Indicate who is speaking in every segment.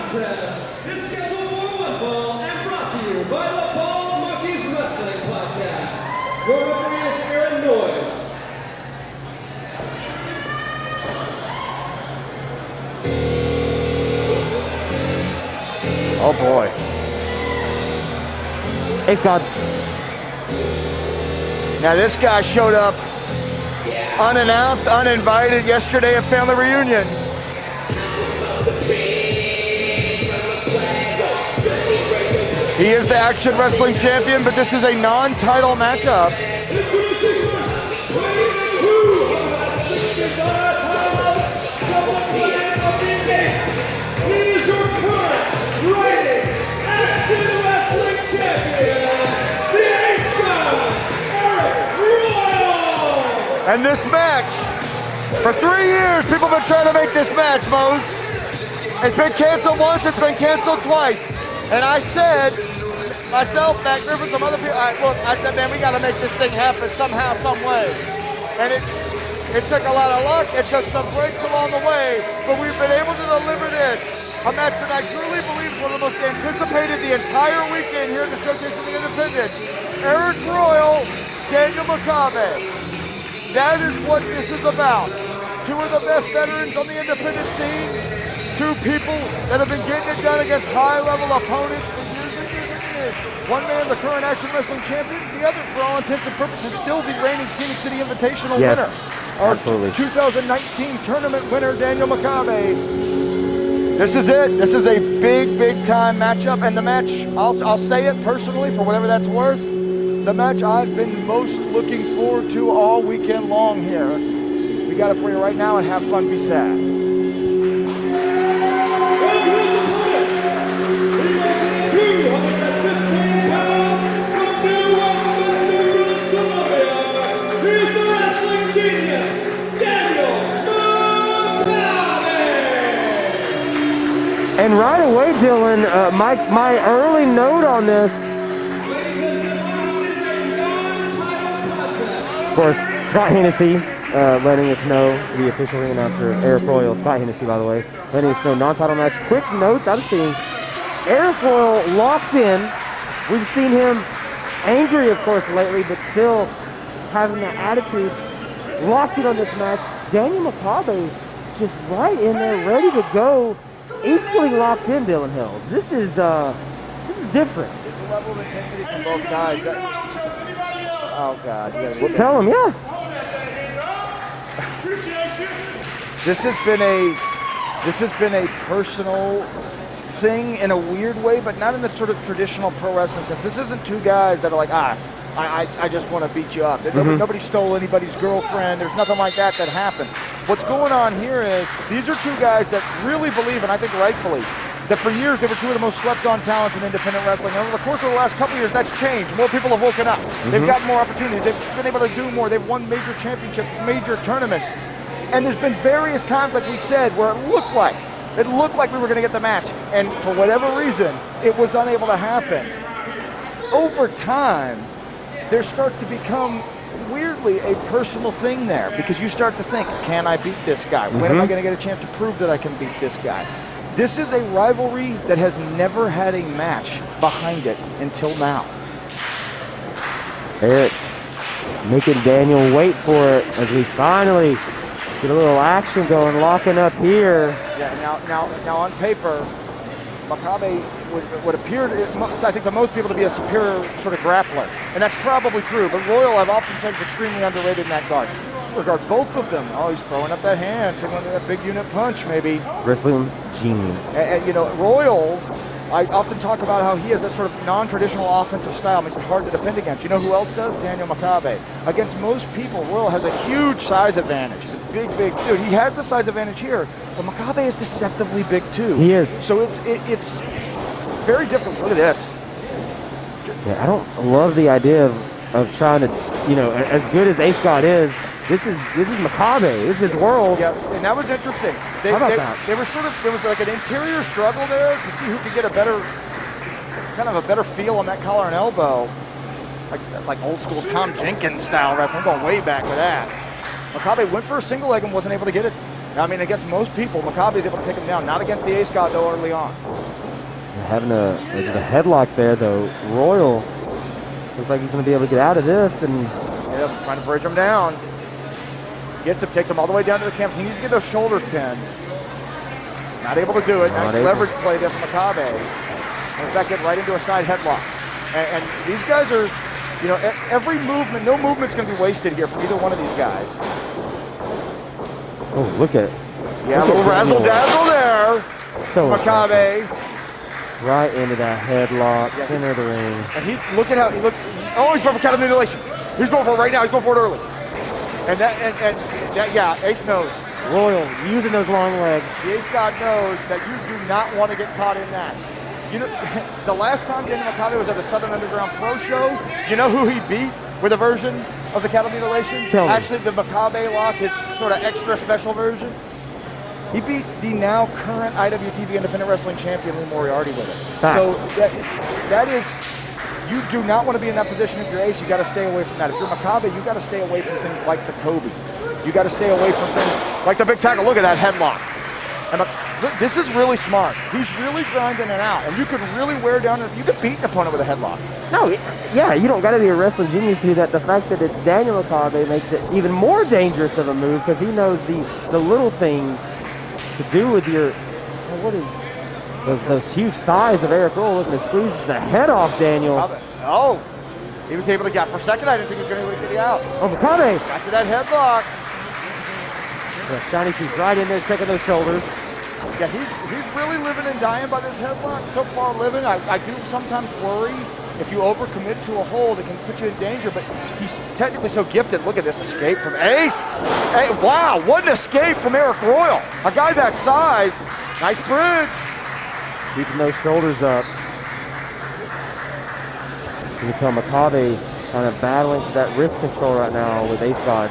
Speaker 1: contest is scheduled for one fall and brought to you by the Bald Monkeys Wrestling Podcast. Your referee is Aaron Noyes.
Speaker 2: Oh boy. Acegawd. Now this guy showed up unannounced, uninvited yesterday at family reunion. He is the Action Wrestling Champion, but this is a non-title matchup. And this match, for 3 years, people have been trying to make this match, Mose. It's been canceled once, it's been canceled twice. And I said, myself, Matt Griffin, some other people, I said, man, we gotta make this thing happen somehow, some way. And it took a lot of luck, it took some breaks along the way, but we've been able to deliver this. A match that I truly believe is one of the most anticipated the entire weekend here at the Showcase of the Independents. Arik Royal, Daniel Makabe. That is what this is about. Two of the best veterans on the independent scene. Two people that have been getting it done against high-level opponents for years and years and years. One man, the current Action Wrestling Champion. The other, for all intents and purposes, still the reigning Scenic City Invitational winner. Our
Speaker 3: absolutely.
Speaker 2: 2019 tournament winner, Daniel Makabe. This is it. This is a big, big-time matchup. And the match, I'll say it personally, for whatever that's worth, the match I've been most looking forward to all weekend long here. We got it for you right now, and have fun, be sad.
Speaker 1: He's the wrestling genius, Daniel Makabe!
Speaker 3: And right away, Dylan, my early note on this, of course, Scott Hennessy letting us know, the official ring announcer, Arik Royal, Scott Hennessy, by the way, letting us know non-title match. Quick notes I'm seeing, Arik Royal locked in. We've seen him angry, of course, lately, but still having that attitude. Locked in on this match. Daniel Makabe just right in there, ready to go. Equally locked in, Dylan Hills. This is different.
Speaker 2: This level of intensity from both guys. Oh God!
Speaker 3: Well, tell him, yeah.
Speaker 2: This has been a personal thing in a weird way, but not in the sort of traditional pro wrestling sense. This isn't two guys that are like, I just want to beat you up. Nobody stole anybody's girlfriend. There's nothing like that happened. What's going on here is these are two guys that really believe, and I think rightfully, that for years they were two of the most slept-on talents in independent wrestling. And over the course of the last couple of years, that's changed. More people have woken up. They've gotten more opportunities. They've been able to do more. They've won major championships, major tournaments. And there's been various times, like we said, where it looked like we were going to get the match. And for whatever reason, it was unable to happen. Over time, there starts to become weirdly a personal thing there, because you start to think, can I beat this guy? When am I going to get a chance to prove that I can beat this guy? This is a rivalry that has never had a match behind it until now.
Speaker 3: Arik making Daniel wait for it as we finally get a little action going, locking up here.
Speaker 2: Yeah, now on paper, Makabe was what appeared, I think, to most people to be a superior sort of grappler. And that's probably true, but Royal, I've often said, is extremely underrated in that regard. Both of them. Oh, he's throwing up that hand, so that big unit punch, maybe.
Speaker 3: Wrestling genius.
Speaker 2: And you know, Royal, I often talk about how he has that sort of non-traditional offensive style, makes it hard to defend against. You know who else does? Daniel Makabe. Against most people, Royal has a huge size advantage. He's a big dude. He has the size advantage here, but Makabe is deceptively big too.
Speaker 3: He is.
Speaker 2: So it's very difficult. Look at this.
Speaker 3: Yeah, I don't love the idea of trying to, you know, as good as Acegawd is, this is Makabe. This is his world.
Speaker 2: Yeah, and that was interesting. How
Speaker 3: about that?
Speaker 2: They were there was like an interior struggle there to see who could get a better feel on that collar and elbow. That's like old school Tom Jenkins style wrestling. I'm going way back with that. Makabe went for a single leg and wasn't able to get it. I mean, against most people, Makabe is able to take him down. Not against the Acegawd, though, early on.
Speaker 3: Having a headlock there, though. Royal looks like he's going to be able to get out of this. And
Speaker 2: yeah, trying to bridge him down. Gets him, takes him all the way down to the canvas. He needs to get those shoulders pinned. Not able to do it. Nice leverage play there from Makabe. And back in right into a side headlock. And these guys are, you know, every movement, no movement's going to be wasted here from either one of these guys.
Speaker 3: Oh, look at
Speaker 2: yeah, a little razzle dazzle there.
Speaker 3: So
Speaker 2: Makabe
Speaker 3: right into that headlock, center of the ring.
Speaker 2: And he's look at how he look. Oh, he's going for counter mutilation. He's going for it right now. He's going for it early. And that yeah, Ace knows.
Speaker 3: Royal using those long legs.
Speaker 2: The Acegawd knows that you do not want to get caught in that. You know, the last time Daniel Makabe was at the Southern Underground Pro Show, you know who he beat with a version of the cattle mutilation? Actually, the Makabe lock, his sort of extra special version. He beat the now current IWTV Independent Wrestling Champion Lee Moriarty with it. So that is, you do not want to be in that position if you're Ace. You got to stay away from that. If you're Makabe, you got to stay away from things like the Kobe. You got to stay away from things like the big tackle. Look at that headlock. And this is really smart. He's really grinding it out, and you could really wear down. You could beat an opponent with a headlock.
Speaker 3: No, yeah, you don't got to be a wrestling genius to do that. The fact that it's Daniel Makabe makes it even more dangerous of a move because he knows the little things to do with your. What is those huge thighs of Arik Royal looking to squeeze the head off Daniel?
Speaker 2: Oh, he was able to get. For a second, I didn't think he was going to be able to get out.
Speaker 3: Oh, Makabe!
Speaker 2: Back to that headlock.
Speaker 3: Yeah, Shiny Chief right in there, checking those shoulders.
Speaker 2: Yeah, he's really living and dying by this headlock. So far living, I do sometimes worry if you overcommit to a hold, it can put you in danger, but he's technically so gifted. Look at this escape from Ace. Hey, wow, what an escape from Arik Royal. A guy that size, nice bridge.
Speaker 3: Keeping those shoulders up. You can tell Makabe kind of battling for that wrist control right now with Acegawd.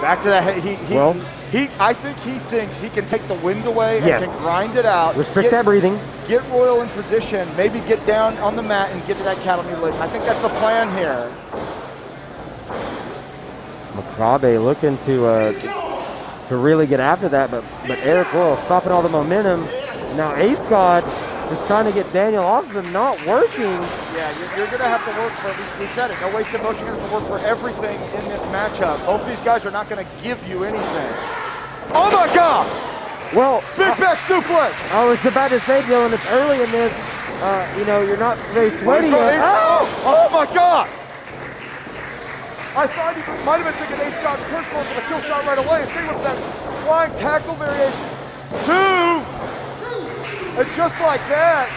Speaker 2: Back to that, I think he thinks he can take the wind away and can grind it out.
Speaker 3: Restrict that breathing. Get
Speaker 2: Royal in position, maybe get down on the mat and get to that cattle mutilation. I think that's the plan here.
Speaker 3: Makabe looking to really get after that, but Arik Royal stopping all the momentum. Now Acegawd is trying to get Daniel off of him, not working.
Speaker 2: Yeah, you're going to have to work for, we said it, no wasted motion. You're going to have to work for everything in this matchup. Both these guys are not going to give you anything. Oh my God!
Speaker 3: Well,
Speaker 2: big back suplex.
Speaker 3: I was about to say, Dylan, it's early in this. You know, you're not very sweaty yet.
Speaker 2: Oh my God! I thought he might have been thinking Acegawd's curse going for the kill shot right away. Instead, he went for that flying tackle variation. 2! And just like that,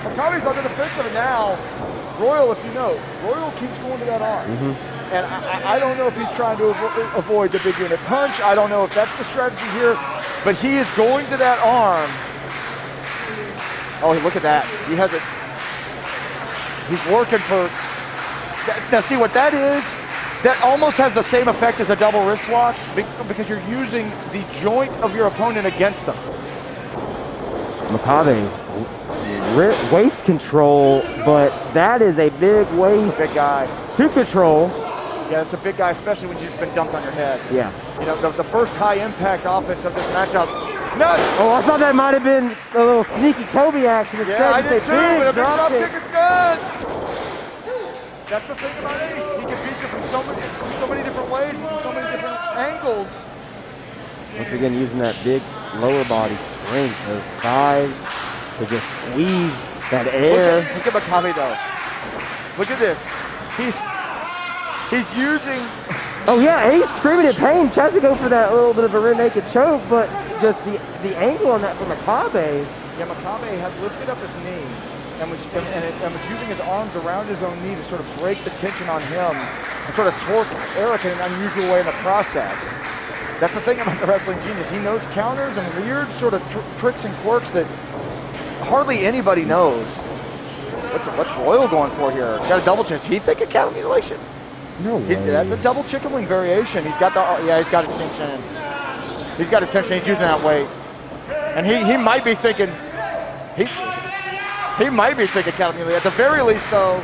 Speaker 2: Makabe's on the defensive, and now Royal, if you know, Royal keeps going to that arm. And I don't know if he's trying to avoid the big unit punch. I don't know if that's the strategy here, but he is going to that arm. Oh, look at that. He has it. He's working for. Now, see what that is? That almost has the same effect as a double wrist lock because you're using the joint of your opponent against them.
Speaker 3: Makabe, waist control, but that is a big waist.
Speaker 2: That's a big guy.
Speaker 3: To control.
Speaker 2: Yeah, it's a big guy, especially when you've just been dumped on your head.
Speaker 3: Yeah.
Speaker 2: You know, the first high-impact offense of this matchup. No!
Speaker 3: Oh, I thought that might have been a little sneaky Kobe action.
Speaker 2: Yeah, I did too, but a big drop kick instead. That's the thing about Ace. He can beat you from so many different ways and from so many different angles.
Speaker 3: Once again, using that big lower body strength, those thighs to just squeeze that air.
Speaker 2: Look at Makabe though. Look at this. He's using.
Speaker 3: Oh yeah, Ace screaming in pain, tries to go for that little bit of a rear naked choke, but just the angle on that from Makabe.
Speaker 2: Yeah, Makabe had lifted up his knee and was using his arms around his own knee to sort of break the tension on him and sort of torque Arik in an unusual way in the process. That's the thing about the wrestling genius. He knows counters and weird sort of tricks and quirks that hardly anybody knows. What's Royal going for here? Got a double chin. Is he thinking cattle mutilation?
Speaker 3: No way.
Speaker 2: That's a double chicken wing variation. He's got he's got extension. He's got extension. He's using that weight, and he might be thinking he might be thinking cattle mutilation. At the very least, though.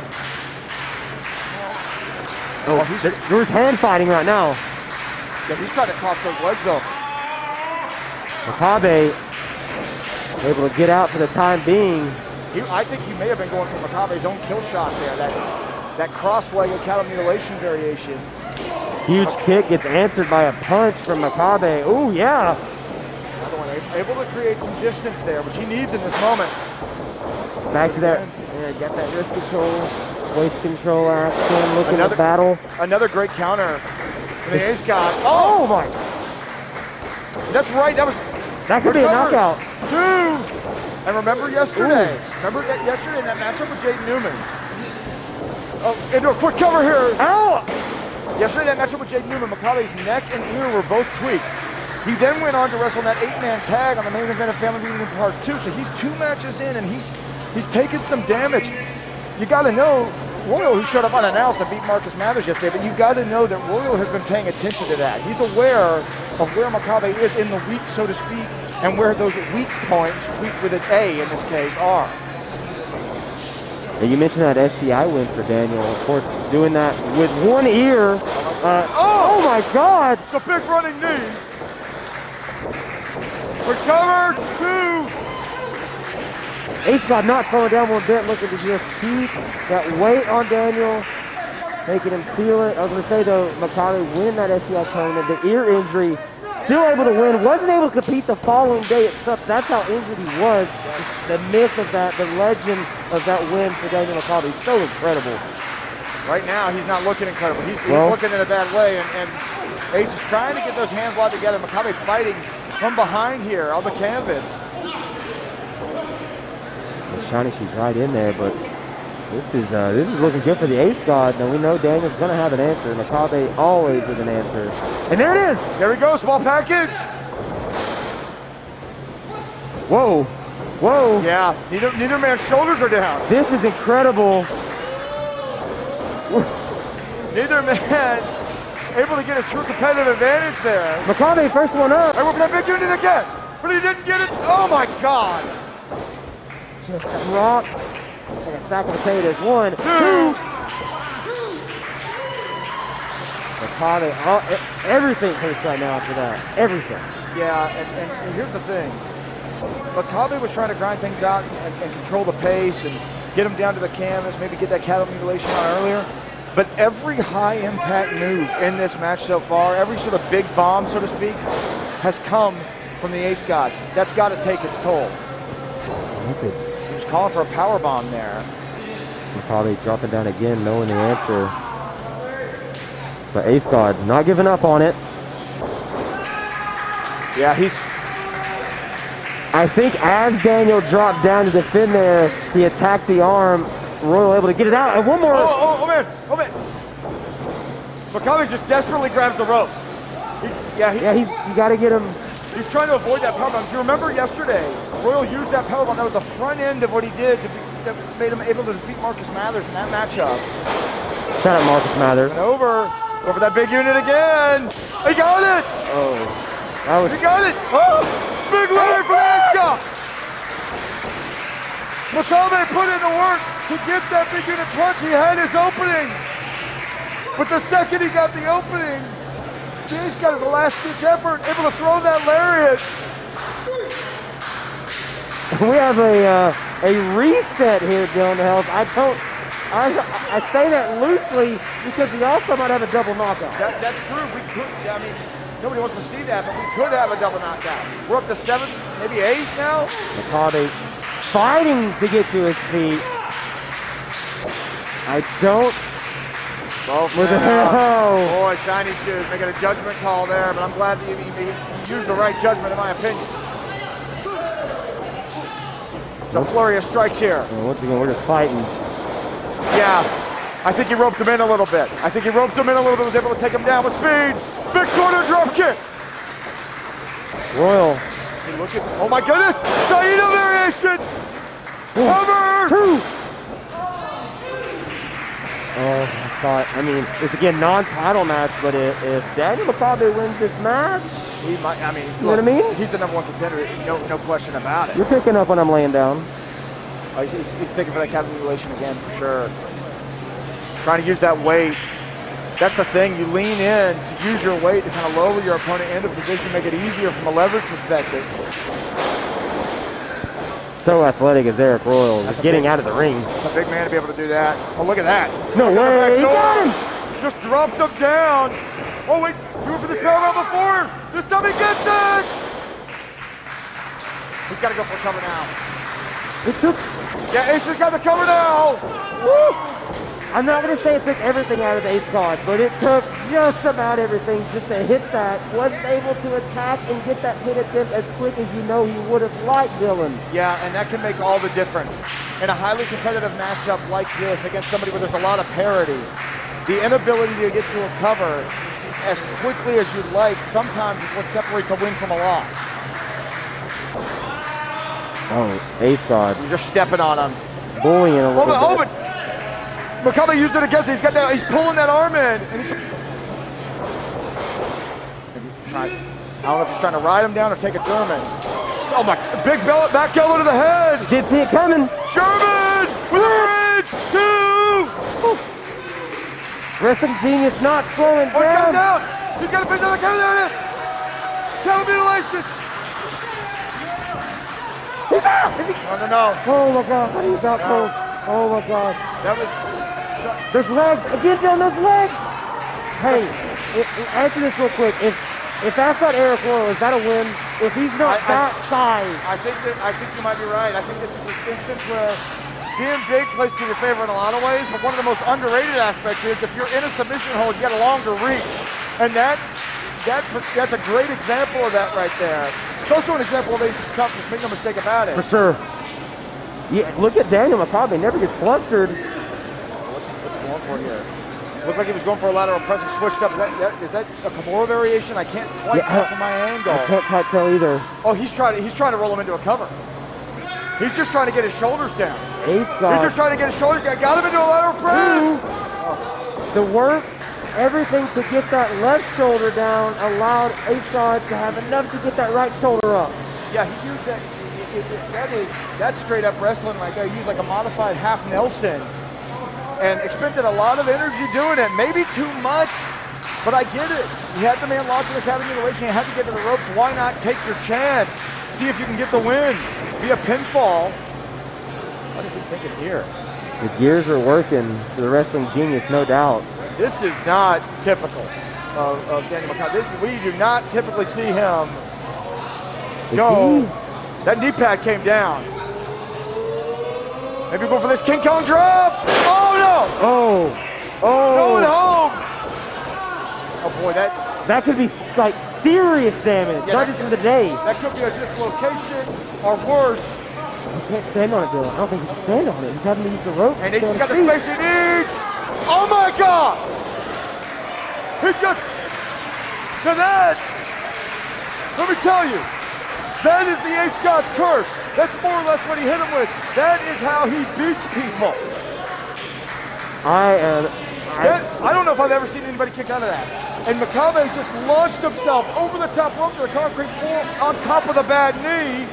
Speaker 3: Oh, there's hand fighting right now.
Speaker 2: Yeah, he's trying to cross those legs off.
Speaker 3: Makabe able to get out for the time being.
Speaker 2: I think he may have been going for Makabe's own kill shot there, that cross-legged cattle mutilation variation.
Speaker 3: Huge kick gets answered by a punch from Makabe. Ooh, yeah.
Speaker 2: Another one able to create some distance there, which he needs in this moment.
Speaker 3: Back to that. Yeah, got that wrist control, waist control action, looking to battle.
Speaker 2: Another great counter from the Acegawd.
Speaker 3: Oh my!
Speaker 2: That's right.
Speaker 3: That could be a knockout.
Speaker 2: 2. And remember yesterday? Remember yesterday in that matchup with Jaden Newman? Oh, into a quick cover here.
Speaker 3: Ow!
Speaker 2: Yesterday that matchup with Jaden Newman, Makabe's neck and ear were both tweaked. He then went on to wrestle in that 8-man tag on the main event of Family Reunion Part 2. So he's 2 matches in, and he's taken some damage. You got to know, Royal, who showed up unannounced to beat Marcus Mathers yesterday, but you got to know that Royal has been paying attention to that. He's aware of where Makabe is in the week, so to speak, and where those weak points, weak with an A in this case, are.
Speaker 3: And you mentioned that SCI win for Daniel. Of course, doing that with one ear. Oh my God!
Speaker 2: It's a big running knee. Recovered, 2.
Speaker 3: Acegawd not slowing down one bit, looking to just keep that weight on Daniel, making him feel it. I was going to say, though, Makabe winning that SCI tournament, the ear injury, still able to win, wasn't able to compete the following day at SUP. That's how injured he was. The myth of that, the legend of that win for Daniel Makabe is so incredible.
Speaker 2: Right now, he's not looking incredible. He's looking in a bad way, and Ace is trying to get those hands locked together. Makabe fighting from behind here on the canvas.
Speaker 3: Shiny, she's right in there, but this is looking good for the Acegawd. Now we know Daniel's gonna have an answer. Makabe always with an answer. And there it is!
Speaker 2: There we go, small package!
Speaker 3: Whoa, whoa.
Speaker 2: Yeah, neither man's shoulders are down.
Speaker 3: This is incredible.
Speaker 2: Neither man able to get a true competitive advantage there.
Speaker 3: Makabe first one up.
Speaker 2: I went for that big unit again, but he didn't get it. Oh my God!
Speaker 3: Just rocked like a sack of potatoes. 1, 2. Makabe, everything hurts right now after that. Everything.
Speaker 2: Yeah, and here's the thing. Makabe was trying to grind things out and control the pace and get him down to the canvas, maybe get that cattle mutilation on earlier. But every high-impact move in this match so far, every sort of big bomb, so to speak, has come from the Acegawd. That's got to take its toll. He was calling for a power bomb there.
Speaker 3: Makabe dropping down again, knowing the answer. But Acegawd not giving up on it.
Speaker 2: Yeah,
Speaker 3: I think as Daniel dropped down to defend there, he attacked the arm. Royal able to get it out, and one more.
Speaker 2: Oh man. Makabe just desperately grabs the ropes.
Speaker 3: You got to get him.
Speaker 2: He's trying to avoid that powerbomb. If you remember yesterday, Royal used that powerbomb. That was the front end of what he did that made him able to defeat Marcus Mathers in that matchup.
Speaker 3: Shout out Marcus Mathers.
Speaker 2: And over that big unit again. He got it. He got it. Oh, big win for Acegawd. Makabe put in the work to get that big unit punch. He had his opening. But the second he got the opening, he's got his last-ditch effort, able to throw that lariat.
Speaker 3: We have a reset here, Dylan Helms. I say that loosely because we also might have a double knockout.
Speaker 2: That's true. We could. I mean, nobody wants to see that, but we could have a double knockout. We're up to 7, maybe 8 now.
Speaker 3: Makabe fighting to get to his feet. I don't.
Speaker 2: Boy, shiny shoes making a judgment call there, but I'm glad that you used the right judgment, in my opinion. The flurry of strikes here.
Speaker 3: Well, once again, we're just fighting.
Speaker 2: Yeah, I think he roped him in a little bit. Was able to take him down with speed. Big corner drop kick.
Speaker 3: Royal.
Speaker 2: Oh my goodness, Saito variation. Cover.
Speaker 3: 2. I mean, it's again non-title match, but if Daniel Makabe wins this match,
Speaker 2: he might. I mean,
Speaker 3: you know what I mean?
Speaker 2: He's the #1 contender. No question about it.
Speaker 3: You're picking up when I'm laying down.
Speaker 2: He's thinking for that cattle mutilation again for sure. Trying to use that weight That's the thing. You lean in to use your weight to kind of lower your opponent into position, make it easier from a leverage perspective.
Speaker 3: So athletic as Arik Royal is getting out of the ring.
Speaker 2: It's a big man to be able to do that. Oh, look at that.
Speaker 3: No way. He got him.
Speaker 2: Just dropped him down. Oh, wait. He went for this powerbomb before. This time he gets it. He's got to go for a cover now.
Speaker 3: It took.
Speaker 2: Yeah, Ace has got the cover now. Woo!
Speaker 3: I'm not going to say it took everything out of the Acegawd, but it took just about everything just to hit that. Wasn't able to attack and get that pin attempt as quick as you know he would have liked, Dylan.
Speaker 2: Yeah, and that can make all the difference. In a highly competitive matchup like this against somebody where there's a lot of parity, the inability to get to a cover as quickly as you'd like sometimes is what separates a win from a loss.
Speaker 3: Oh, Acegawd.
Speaker 2: You're just stepping on him.
Speaker 3: Bullying a little bit.
Speaker 2: Oh, but Makabe used it against him. He's got that. He's pulling that arm in, and he's. I don't know if he's trying to ride him down or take a German. Oh my! Big bellet, back elbow to the head.
Speaker 3: Did see it coming.
Speaker 2: German with a bridge. 2.
Speaker 3: Wrestling genius not slowing down.
Speaker 2: Oh, he's got it down. He's got to finish another cover there. Cover mutilation.
Speaker 3: He's out.
Speaker 2: No.
Speaker 3: Oh my God! He's out cold. Oh my God!
Speaker 2: That was.
Speaker 3: There's legs again, Dylan. Those legs. Hey, answer this real quick. If that's not Arik Royal, is that a win? If he's not that size,
Speaker 2: I think you might be right. I think this is an instance where being big plays to your favor in a lot of ways, but one of the most underrated aspects is if you're in a submission hold, you got a longer reach, and that's a great example of that right there. It's also an example of Ace's toughness. Make no mistake about it.
Speaker 3: for sure. Yeah, look at Daniel Makabe. Never gets flustered.
Speaker 2: What's he going for here? Looked like he was going for a lateral pressing, switched up. Is that a Kimura variation? I can't quite tell from my angle.
Speaker 3: I can't quite tell either.
Speaker 2: Oh, he's trying to roll him into a cover. He's just trying to get his shoulders down.
Speaker 3: Acegawd.
Speaker 2: He's just trying to get his shoulders down. Got him into a lateral press.
Speaker 3: The work, everything to get that left shoulder down allowed Acegawd to have enough to get that right shoulder up.
Speaker 2: Yeah, he used that. That's straight up wrestling right there. He used like a modified half Nelson and expended a lot of energy doing it. Maybe too much, but I get it. You had the man locked in the counter mutilation. You had to get to the ropes. Why not take your chance? See if you can get the win. Be a pinfall. What is he thinking here?
Speaker 3: The gears are working for the wrestling genius, no doubt.
Speaker 2: This is not typical of Daniel Makabe. We do not typically see him go. That knee pad came down. Maybe go for this King Kong drop. Oh no! Going home. Oh boy,
Speaker 3: that could be like serious damage, not just for the day.
Speaker 2: That could be a dislocation or worse.
Speaker 3: He can't stand on it, Dylan. I don't think he can stand on it. He's having to use the rope.
Speaker 2: And he's got the space he needs. Oh my God! He just. Now that. Let me tell you. That is the Acegawd's curse. That's more or less what he hit him with. That is how he beats people.
Speaker 3: I
Speaker 2: don't know if I've ever seen anybody kick out of that. And Makabe just launched himself over the top rope to the concrete floor on top of the bad knee.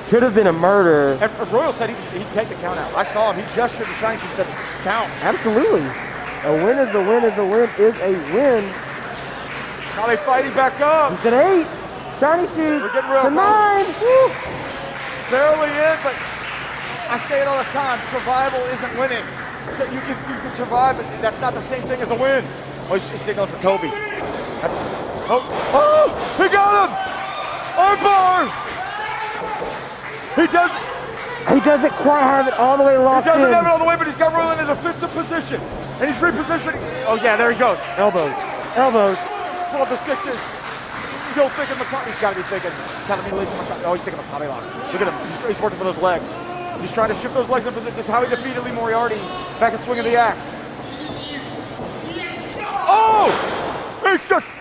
Speaker 3: Could have been a murder.
Speaker 2: And Royal said he'd take the count out. I saw him. He gestured to Shiny. She said, count.
Speaker 3: Absolutely. A win is a win is a win is a win.
Speaker 2: Now they fighting back up.
Speaker 3: He's at 8. Shiny shoes
Speaker 2: We're getting real
Speaker 3: to 9. Woo.
Speaker 2: Barely in, but I say it all the time. Survival isn't winning. So you can survive, but that's not the same thing as a win. Oh, he's signaling for Kobe. He got him! Armbar! He
Speaker 3: doesn't quite have it all the way locked in.
Speaker 2: He doesn't have it all the way, but he's got Royal in a defensive position. And he's repositioning. Oh yeah, there he goes.
Speaker 3: Elbows.
Speaker 2: Pull up the 6s. Still thinking Makabe. He's got to be thinking. Oh, he's thinking Makabe lock. Look at him. He's working for those legs. He's trying to shift those legs in position. This is how he defeated Lee Moriarty back at swinging the axe. Oh!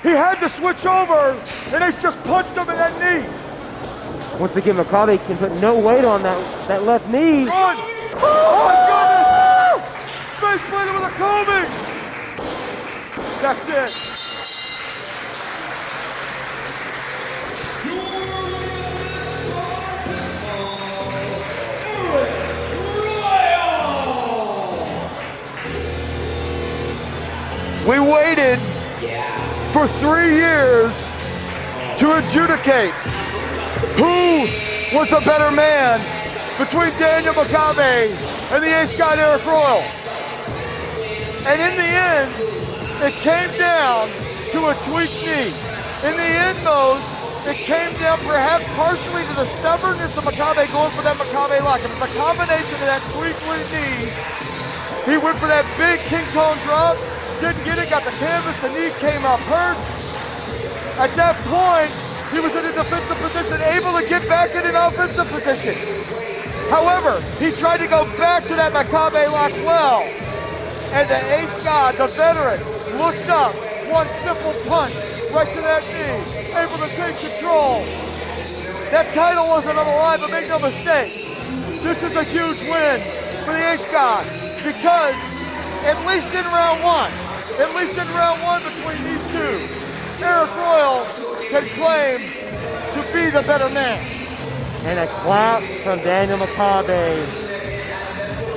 Speaker 2: He had to switch over, and he's just punched him in that knee.
Speaker 3: Once again, Makabe can put no weight on that left knee.
Speaker 2: Run! Oh my goodness! Face planted with a Kobe! That's it. We waited for 3 years to adjudicate who was the better man between Daniel Makabe and the Acegawd Arik Royal. And in the end, it came down to a tweaked knee. In the end, it came down perhaps partially to the stubbornness of Makabe going for that Makabe lock. It was the combination of that tweaked knee. He went for that big King Kong drop, didn't get it, got the canvas, the knee came up hurt. At that point, he was in a defensive position, able to get back in an offensive position. However, he tried to go back to that Makabe lock well. And the Acegawd, the veteran, looked up, one simple punch right to that knee, able to take control. That title wasn't on the line, but make no mistake, this is a huge win for the Acegawd because at least in round one between these two, Arik Royal can claim to be the better man.
Speaker 3: And a clap from Daniel Makabe